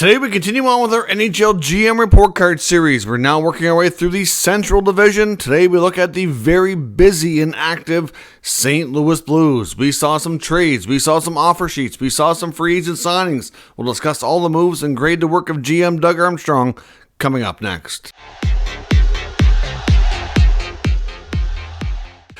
Today we continue on with our NHL GM Report Card series. We're now working our way through the Central Division. Today we look at the very busy and active St. Louis Blues. We saw some trades, we saw some offer sheets, we saw some free agent signings. We'll discuss all the moves and grade the work of GM Doug Armstrong coming up next.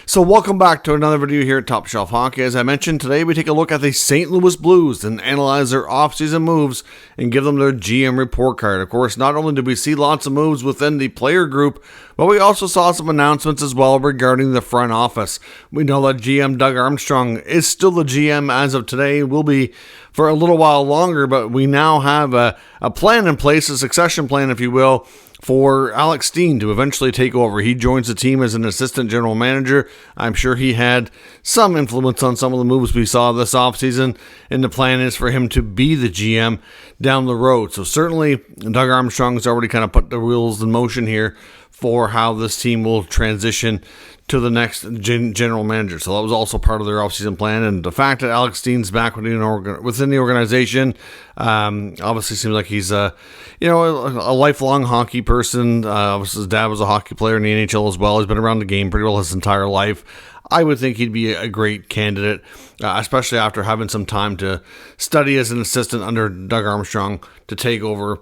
So welcome back to another video here at Top Shelf Hockey. As I mentioned, today we take a look at the St. Louis Blues and analyze their offseason moves and give them their GM report card. Of course, not only did we see lots of moves within the player group, but we also saw some announcements as well regarding the front office. We know that GM Doug Armstrong is still the GM as of today, will be for a little while longer, but we now have a plan in place, a succession plan, if you will, for Alex Steen to eventually take over. He joins the team as an assistant general manager. I'm sure he had some influence on some of the moves we saw this offseason, and the plan is for him to be the GM down the road. So certainly, Doug Armstrong has already kind of put the wheels in motion here for how this team will transition to the next general manager. So that was also part of their offseason plan. And the fact that Alex Steen's back within the organization obviously seems like he's a lifelong hockey person. Obviously his dad was a hockey player in the NHL as well. He's been around the game pretty well his entire life. I would think he'd be a great candidate, especially after having some time to study as an assistant under Doug Armstrong to take over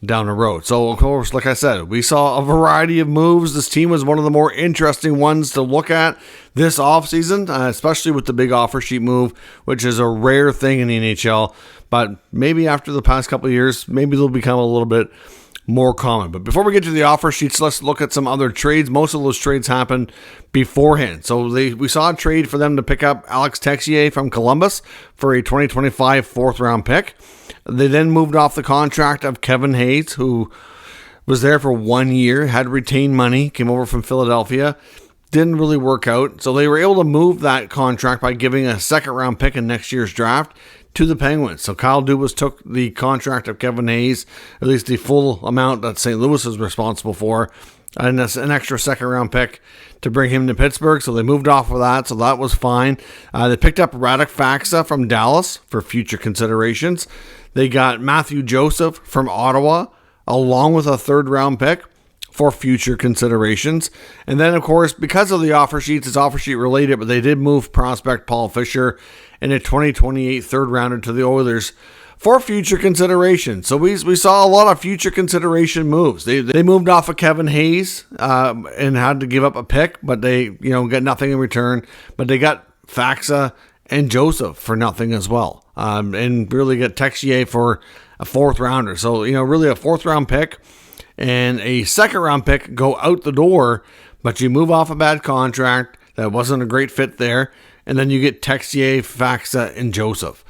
down the road. So, of course, like I said, we saw a variety of moves. This team was one of the more interesting ones to look at this offseason, especially with the big offer sheet move, which is a rare thing in the NHL. But maybe after the past couple of years, maybe they'll become a little bit more common. But before we get to the offer sheets, let's look at some other trades. Most of those trades happened beforehand. So we saw a trade for them to pick up Alex Texier from Columbus for a 2025 fourth-round pick. They then moved off the contract of Kevin Hayes, who was there for 1 year, had retained money, came over from Philadelphia. Didn't really work out. So they were able to move that contract by giving a second-round pick in next year's draft to the Penguins. So Kyle Dubas took the contract of Kevin Hayes, at least the full amount that St. Louis is responsible for, and that's an extra second-round pick to bring him to Pittsburgh. So they moved off of that, so that was fine. They picked up Radek Faksa from Dallas for future considerations. They got Matthew Joseph from Ottawa, along with a third-round pick for future considerations. And then, of course, because of the offer sheets, it's offer sheet related, but they did move prospect Paul Fisher in a 2028 third-rounder to the Oilers for future consideration. So we saw a lot of future consideration moves. They moved off of Kevin Hayes and had to give up a pick, but they got nothing in return. But they got Faksa and Joseph for nothing as well, and really get Texier for a fourth rounder. So really a fourth round pick and a second round pick go out the door, but you move off a bad contract that wasn't a great fit there, and then you get Texier, Faksa, and Joseph.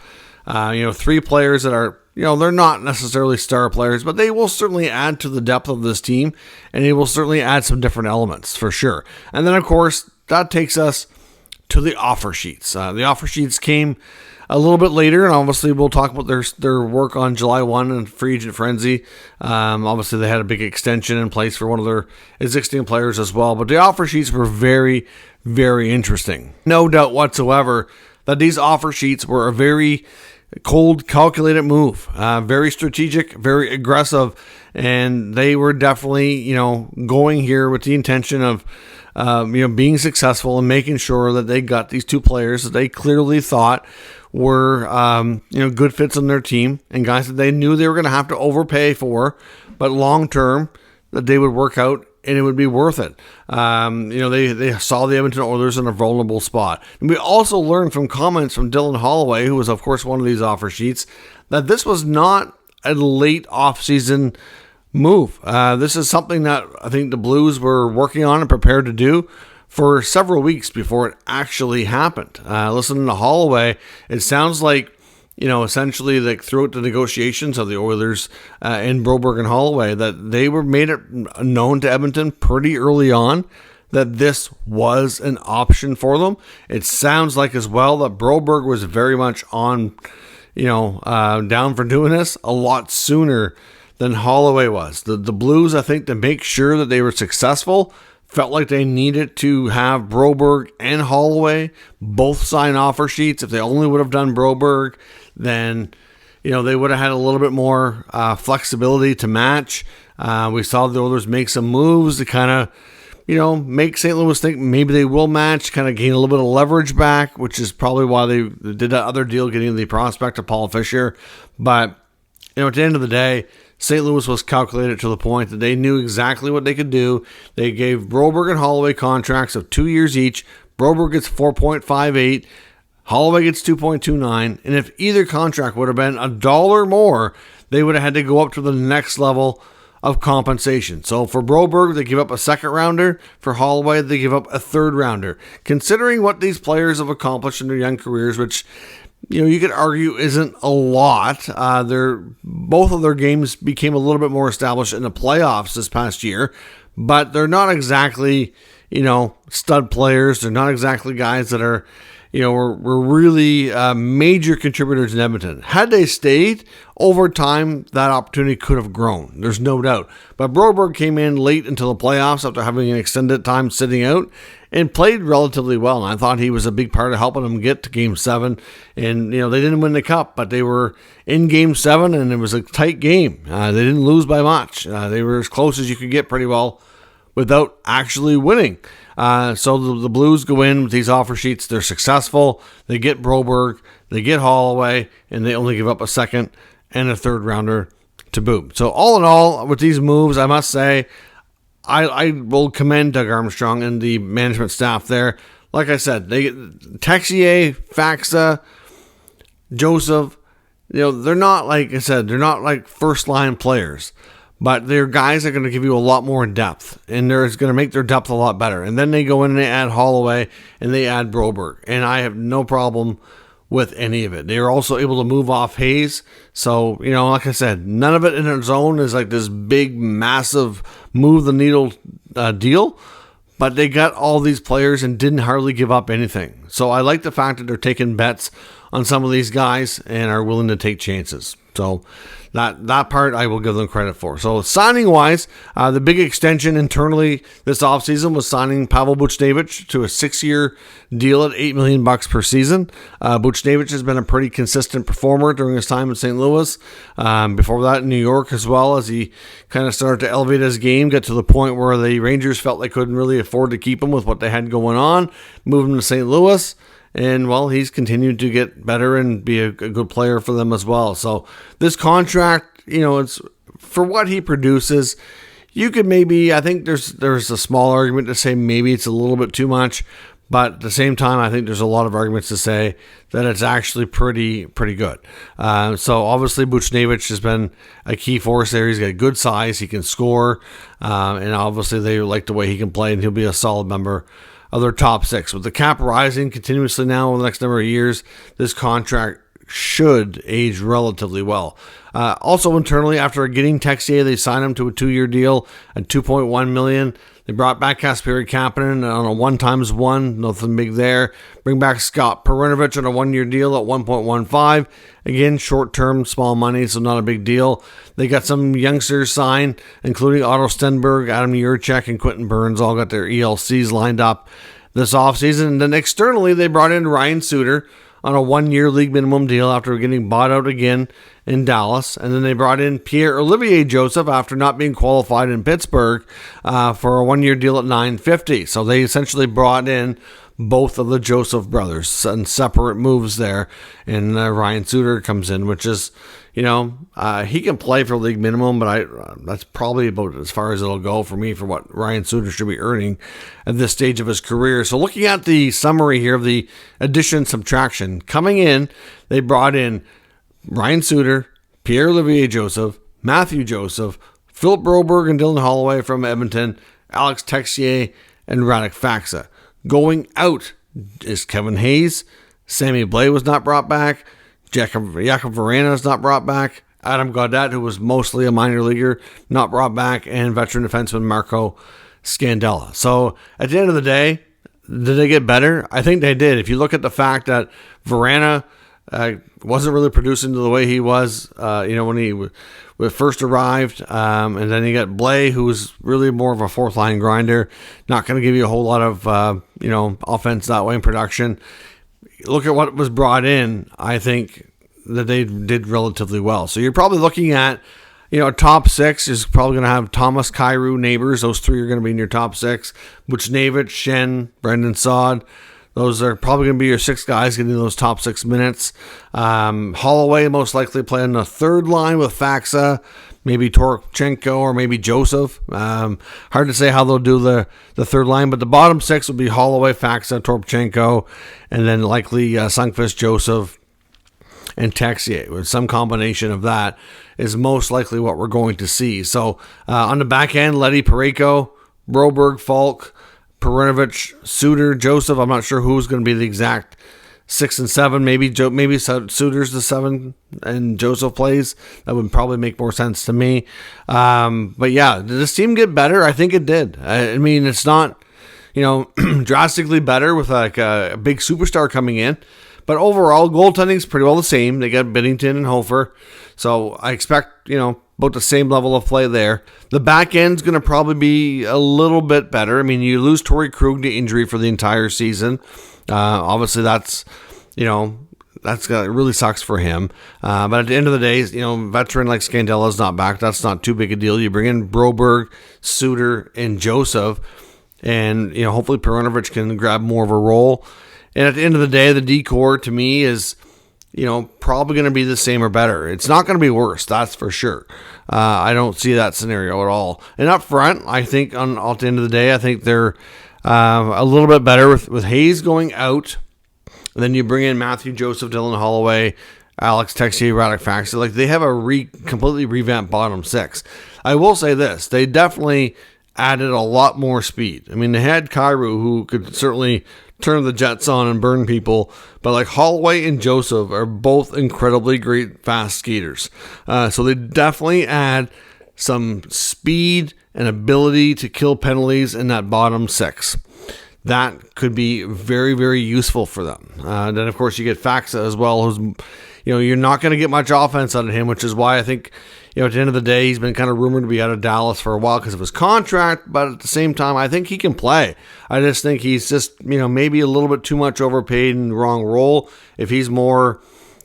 Three players that are, they're not necessarily star players, but they will certainly add to the depth of this team, and they will certainly add some different elements for sure. And then, of course, that takes us to the offer sheets. The offer sheets came a little bit later, and obviously we'll talk about their work on July 1 and free agent frenzy. Obviously they had a big extension in place for one of their existing players as well, but the offer sheets were very, very interesting. No doubt whatsoever that these offer sheets were a very cold, calculated move, very strategic, very aggressive, and they were definitely, going here with the intention of being successful and making sure that they got these two players that they clearly thought were, good fits on their team, and guys that they knew they were going to have to overpay for, but long term that they would work out and it would be worth it. They saw the Edmonton Oilers in a vulnerable spot. And we also learned from comments from Dylan Holloway, who was of course one of these offer sheets, that this was not a late offseason move. This is something that I think the Blues were working on and prepared to do for several weeks before it actually happened. Listening to Holloway, it sounds like, essentially like throughout the negotiations of the Oilers and Broberg and Holloway, that they were made it known to Edmonton pretty early on that this was an option for them. It sounds like as well that Broberg was very much on, down for doing this a lot sooner than Holloway was. The Blues, I think, to make sure that they were successful, felt like they needed to have Broberg and Holloway both sign offer sheets. If they only would have done Broberg, then they would have had a little bit more flexibility to match. We saw the Oilers make some moves to kind of, make St. Louis think maybe they will match, kind of gain a little bit of leverage back, which is probably why they did that other deal, getting the prospect of Paul Fisher. But, at the end of the day, St. Louis was calculated to the point that they knew exactly what they could do. They gave Broberg and Holloway contracts of 2 years each. Broberg gets 4.58. Holloway gets 2.29. And if either contract would have been $1 more, they would have had to go up to the next level of compensation. So for Broberg, they give up a second rounder. For Holloway, they give up a third rounder. Considering what these players have accomplished in their young careers, which you could argue isn't a lot. Both of their games became a little bit more established in the playoffs this past year, but they're not exactly, stud players. They're not exactly guys that are, were really major contributors in Edmonton. Had they stayed, over time, that opportunity could have grown. There's no doubt. But Broberg came in late into the playoffs after having an extended time sitting out and played relatively well. And I thought he was a big part of helping them get to Game 7. And, they didn't win the Cup, but they were in Game 7, and it was a tight game. They didn't lose by much. They were as close as you could get pretty well without actually winning. So the Blues go in with these offer sheets. They're successful. They get Broberg, they get Holloway, and they only give up a second and a third rounder to boot. So all in all, with these moves, I must say, I will commend Doug Armstrong and the management staff there. Like I said, Texier, Faxa, Joseph, they're not, like I said, they're not like first-line players. But they're guys that are going to give you a lot more depth, and they're going to make their depth a lot better. And then they go in and they add Holloway, and they add Broberg. And I have no problem with any of it. They are also able to move off Hayes. So, like I said, none of it in its own is like this big, massive, move-the-needle deal. But they got all these players and didn't hardly give up anything. So I like the fact that they're taking bets on some of these guys and are willing to take chances. So that part I will give them credit for. So signing-wise, the big extension internally this offseason was signing Pavel Buchnevich to a 6-year deal at $8 million per season. Buchnevich has been a pretty consistent performer during his time in St. Louis. Before that in New York as well, as he kind of started to elevate his game, get to the point where the Rangers felt they couldn't really afford to keep him with what they had going on, moved him to St. Louis. And, he's continued to get better and be a good player for them as well. So this contract, it's for what he produces. You could I think there's a small argument to say maybe it's a little bit too much. But at the same time, I think there's a lot of arguments to say that it's actually pretty good. So obviously Buchnevich has been a key force there. He's got good size. He can score. And obviously they like the way he can play, and he'll be a solid member of their top 6. With the cap rising continuously now over the next number of years, this contract should age relatively well. Also internally, after getting Texier, they signed him to a 2-year deal at $2.1 million. They brought back Kasperi Kapanen on a 1x1, nothing big there. Bring back Scott Perunovich on a 1-year deal at 1.15. Again, short-term, small money, so not a big deal. They got some youngsters signed, including Otto Stenberg, Adam Yurchek, and Quentin Burns, all got their ELCs lined up this offseason. And then externally, they brought in Ryan Suter on a 1-year league minimum deal after getting bought out again in Dallas. And then they brought in Pierre-Olivier Joseph after not being qualified in Pittsburgh for a 1-year deal at $950. So they essentially brought in both of the Joseph brothers and separate moves there. And Ryan Suter comes in, which is, he can play for league minimum, but that's probably about as far as it'll go for me for what Ryan Suter should be earning at this stage of his career. So looking at the summary here of the addition subtraction, coming in, they brought in Ryan Suter, Pierre-Olivier Joseph, Matthew Joseph, Philip Broberg and Dylan Holloway from Edmonton, Alex Texier, and Radek Faxa. Going out is Kevin Hayes. Sammy Blais was not brought back. Jakub Vrana is not brought back. Adam Gaudette, who was mostly a minor leaguer, not brought back. And veteran defenseman Marco Scandella. So at the end of the day, did they get better? I think they did. If you look at the fact that Vrana wasn't really producing the way he was, when he first arrived. And then you got Blais, who was really more of a fourth line grinder, not going to give you a whole lot of, offense that way in production. Look at what was brought in. I think that they did relatively well. So you're probably looking at, top six is probably going to have Thomas, Kyrou, Neighbors. Those three are going to be in your top six. Buchnevich, Shen, Brendan Saad. Those are probably going to be your six guys getting those top 6 minutes. Holloway most likely playing the third line with Faxa, maybe Torchenko or maybe Joseph. Hard to say how they'll do the third line, but the bottom six will be Holloway, Faxa, Torchenko, and then likely Sundqvist, Joseph, and Texier. With some combination of that is most likely what we're going to see. So on the back end, Leddy, Parayko, Broberg, Falk, Perunovich, Suter, Joseph. I'm not sure who's going to be the exact 6 and 7. Maybe Suter's the 7 and Joseph plays. That would probably make more sense to me. But yeah, did this team get better? I think it did. I mean, it's not, drastically better with like a big superstar coming in. But overall, goaltending's pretty well the same. They got Binnington and Hofer. So I expect, about the same level of play there. The back end's going to probably be a little bit better. I mean, you lose Torrey Krug to injury for the entire season. Obviously, that's it really sucks for him. But at the end of the day, veteran like Scandella's not back. That's not too big a deal. You bring in Broberg, Suter, and Joseph, and hopefully Perunovich can grab more of a role. And at the end of the day, the D-core to me is, probably going to be the same or better. It's not going to be worse, that's for sure. I don't see that scenario at all. And up front, I think at the end of the day, I think they're a little bit better with Hayes going out. And then you bring in Matthew, Joseph, Dylan Holloway, Alex Texier, Radek Faxa. Like, they have a completely revamped bottom six. I will say this, they definitely added a lot more speed. I mean, they had Kyrou, who could certainly turn the jets on and burn people, but like Holloway and Joseph are both incredibly great fast skaters. So they definitely add some speed and ability to kill penalties in that bottom six. That could be very, very useful for them. Then of course you get Faxa as well, who's, you're not going to get much offense out of him, which is why I think, at the end of the day, he's been kind of rumored to be out of Dallas for a while because of his contract, but at the same time, I think he can play. I just think he's just, maybe a little bit too much overpaid in the wrong role. If he's more,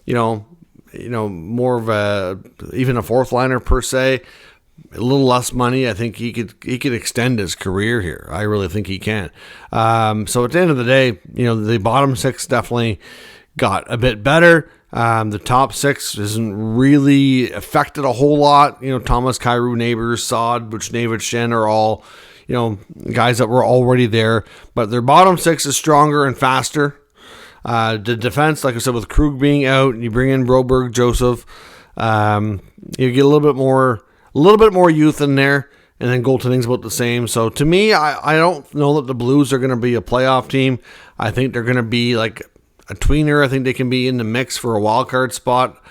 more of even a fourth liner per se, a little less money, I think he could extend his career here. I really think he can. So at the end of the day, the bottom six definitely got a bit better. The top six isn't really affected a whole lot. Thomas, Kyrou, Neighbors, Saad, Buchnevich, Shen are all, guys that were already there. But their bottom six is stronger and faster. The defense, like I said, with Krug being out, you bring in Broberg, Joseph, you get a little bit more youth in there, and then goaltending's about the same. So to me, I don't know that the Blues are going to be a playoff team. I think they're going to be like a tweener. I think they can be in the mix for a wild card spot.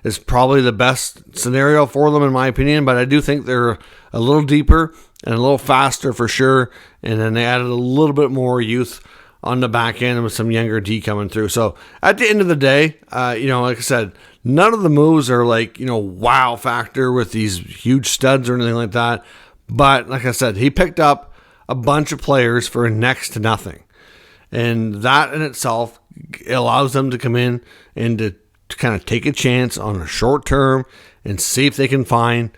Is probably the best scenario for them in my opinion, but I do think they're a little deeper and a little faster for sure. And then they added a little bit more youth on the back end with some younger D coming through. So at the end of the day, like I said, none of the moves are like, wow factor with these huge studs or anything like that. But like I said, he picked up a bunch of players for next to nothing. And that in itself allows them to come in and to kind of take a chance on a short term and see if they can find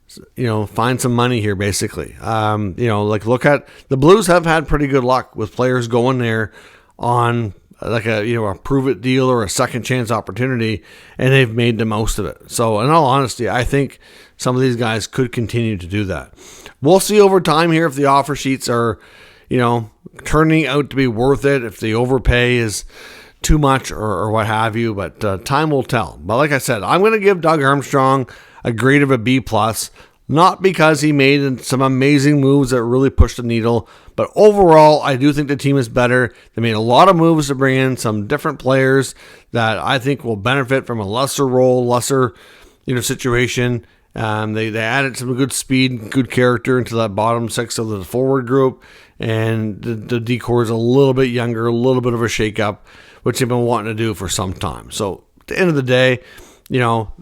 some money here, basically. Look at the Blues have had pretty good luck with players going there on like a prove it deal or a second chance opportunity, and they've made the most of it. So in all honesty, I think some of these guys could continue to do that. We'll see over time here if the offer sheets are, turning out to be worth it, if the overpay is too much or what have you, but time will tell. But like I said, I'm going to give Doug Armstrong a grade of a B+, not because he made some amazing moves that really pushed the needle, but overall, I do think the team is better. They made a lot of moves to bring in some different players that I think will benefit from a lesser role, lesser situation. They added some good speed, good character into that bottom six of the forward group, and the D-core is a little bit younger, a little bit of a shakeup, which they've been wanting to do for some time. So at the end of the day,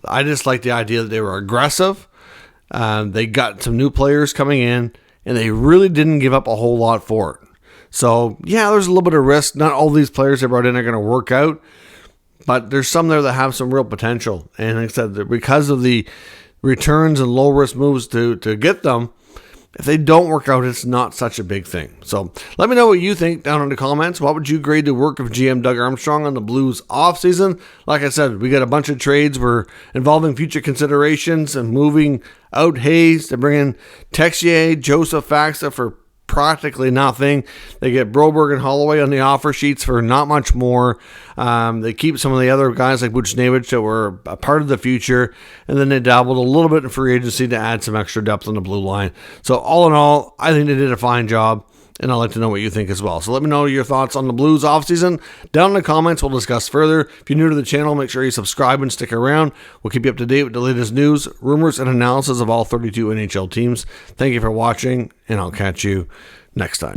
I just like the idea that they were aggressive. They got some new players coming in, and they really didn't give up a whole lot for it. So yeah, there's a little bit of risk. Not all these players they brought in are going to work out, but there's some there that have some real potential. And like I said, because of the returns and low-risk moves to get them, if they don't work out, it's not such a big thing. So let me know what you think down in the comments. What would you grade the work of GM Doug Armstrong on the Blues offseason? Like I said, we got a bunch of trades we're involving future considerations and moving out Hayes to bring in Texier, Joseph Faxa for practically nothing. They get Broberg and Holloway on the offer sheets for not much more. They keep some of the other guys like Buchnevich that were a part of the future, and then they dabbled a little bit in free agency to add some extra depth on the blue line. So all in all, I think they did a fine job, and I'd like to know what you think as well. So let me know your thoughts on the Blues offseason down in the comments. We'll discuss further. If you're new to the channel, make sure you subscribe and stick around. We'll keep you up to date with the latest news, rumors, and analysis of all 32 NHL teams. Thank you for watching, and I'll catch you next time.